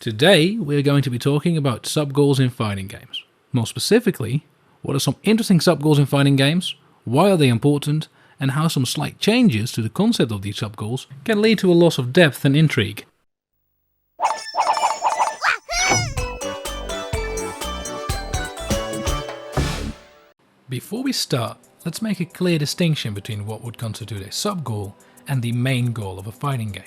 Today we're going to be talking about sub-goals in fighting games. More specifically, what are some interesting sub-goals in fighting games, why are they important, and how some slight changes to the concept of these sub-goals can lead to a loss of depth and intrigue. Before we start, let's make a clear distinction between what would constitute a sub-goal and the main goal of a fighting game.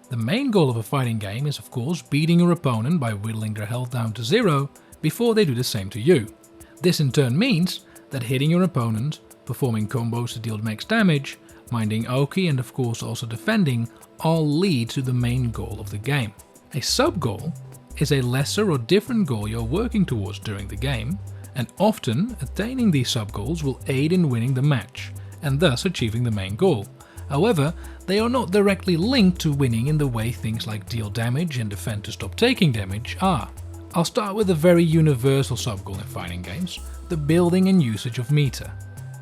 The main goal of a fighting game is of course beating your opponent by whittling their health down to zero before they do the same to you. This in turn means that hitting your opponent, performing combos to deal max damage, minding Oki and of course also defending all lead to the main goal of the game. A sub-goal is a lesser or different goal you're working towards during the game, and often attaining these sub-goals will aid in winning the match and thus achieving the main goal. However, they are not directly linked to winning in the way things like deal damage and defend to stop taking damage are. I'll start with a very universal sub-goal in fighting games, the building and usage of meter.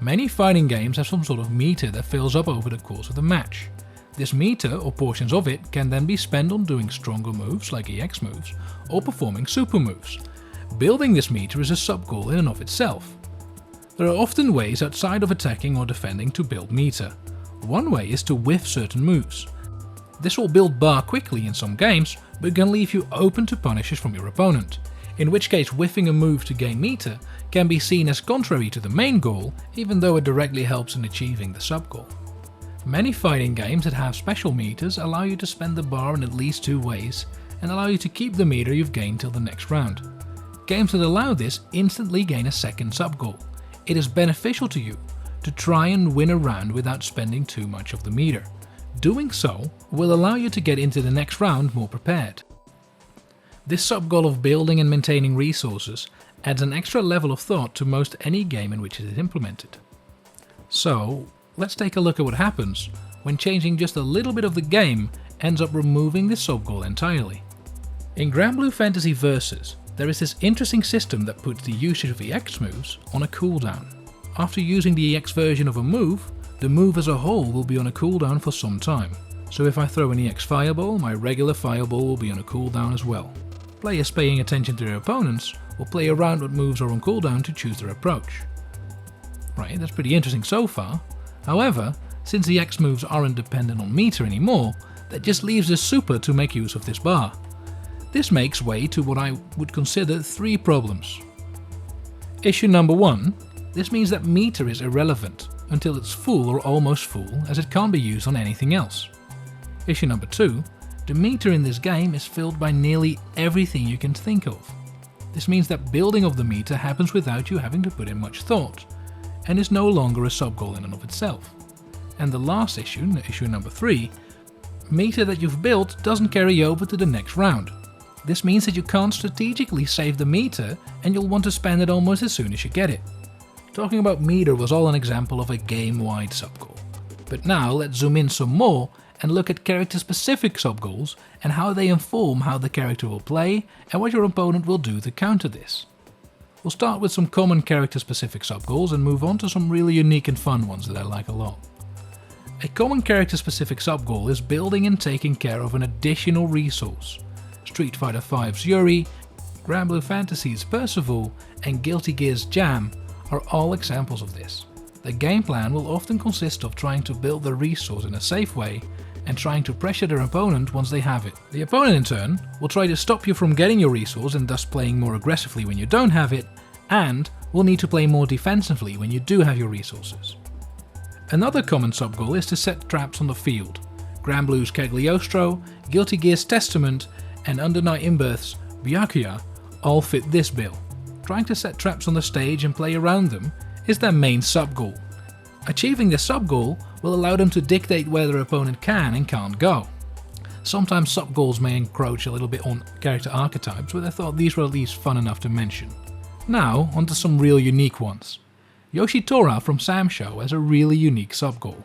Many fighting games have some sort of meter that fills up over the course of the match. This meter, or portions of it, can then be spent on doing stronger moves like EX moves, or performing super moves. Building this meter is a sub-goal in and of itself. There are often ways outside of attacking or defending to build meter. One way is to whiff certain moves. This will build bar quickly in some games, but can leave you open to punishes from your opponent, in which case whiffing a move to gain meter can be seen as contrary to the main goal, even though it directly helps in achieving the sub-goal. Many fighting games that have special meters allow you to spend the bar in at least two ways, and allow you to keep the meter you've gained till the next round. Games that allow this instantly gain a second sub-goal. It is beneficial to you to try and win a round without spending too much of the meter. Doing so will allow you to get into the next round more prepared. This sub-goal of building and maintaining resources adds an extra level of thought to most any game in which it is implemented. So, let's take a look at what happens when changing just a little bit of the game ends up removing this sub-goal entirely. In Granblue Fantasy Versus, there is this interesting system that puts the usage of EX moves on a cooldown. After using the EX version of a move, the move as a whole will be on a cooldown for some time. So if I throw an EX fireball, my regular fireball will be on a cooldown as well. Players paying attention to their opponents will play around what moves are on cooldown to choose their approach. Right, that's pretty interesting so far. However, since the EX moves aren't dependent on meter anymore, that just leaves the super to make use of this bar. This makes way to what I would consider three problems. Issue number one, this means that meter is irrelevant until it's full or almost full, as it can't be used on anything else. Issue number two, the meter in this game is filled by nearly everything you can think of. This means that building of the meter happens without you having to put in much thought, and is no longer a sub-goal in and of itself. And the last issue, issue number three, meter that you've built doesn't carry over to the next round. This means that you can't strategically save the meter and you'll want to spend it almost as soon as you get it. Talking about meter was all an example of a game-wide sub-goal. But now let's zoom in some more and look at character-specific sub-goals and how they inform how the character will play and what your opponent will do to counter this. We'll start with some common character-specific sub-goals and move on to some really unique and fun ones that I like a lot. A common character-specific sub-goal is building and taking care of an additional resource. Street Fighter V's Yuri, Granblue Fantasy's Percival, and Guilty Gear's Jam are all examples of this. The game plan will often consist of trying to build the resource in a safe way and trying to pressure their opponent once they have it. The opponent in turn will try to stop you from getting your resource and thus playing more aggressively when you don't have it, and will need to play more defensively when you do have your resources. Another common sub-goal is to set traps on the field. Granblue's Cagliostro, Guilty Gear's Testament, and Under Night In-Birth's Byakuya all fit this bill. Trying to set traps on the stage and play around them is their main sub-goal. Achieving this sub-goal will allow them to dictate where their opponent can and can't go. Sometimes sub-goals may encroach a little bit on character archetypes, but I thought these were at least fun enough to mention. Now, onto some real unique ones. Yoshitora from Sam Show has a really unique sub-goal.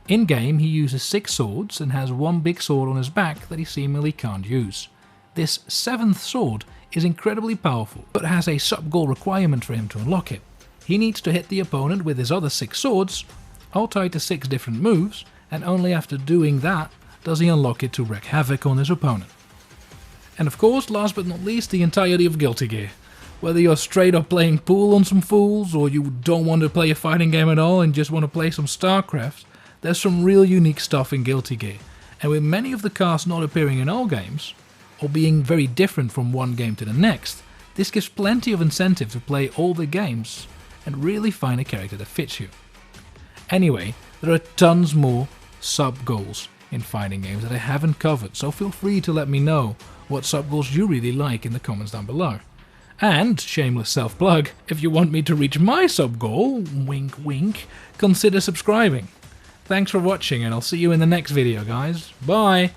In-game he uses 6 swords and has one big sword on his back that he seemingly can't use. This 7th sword is incredibly powerful, but has a sub-goal requirement for him to unlock it. He needs to hit the opponent with his other 6 swords, all tied to 6 different moves, and only after doing that does he unlock it to wreak havoc on his opponent. And of course, last but not least, the entirety of Guilty Gear. Whether you're straight up playing pool on some fools, or you don't want to play a fighting game at all and just want to play some StarCraft, there's some real unique stuff in Guilty Gear. And with many of the casts not appearing in all games, or being very different from one game to the next, this gives plenty of incentive to play all the games and really find a character that fits you. Anyway, there are tons more sub-goals in fighting games that I haven't covered, so feel free to let me know what sub-goals you really like in the comments down below. And, shameless self-plug, if you want me to reach my sub-goal, wink wink, consider subscribing. Thanks for watching and I'll see you in the next video, guys. Bye!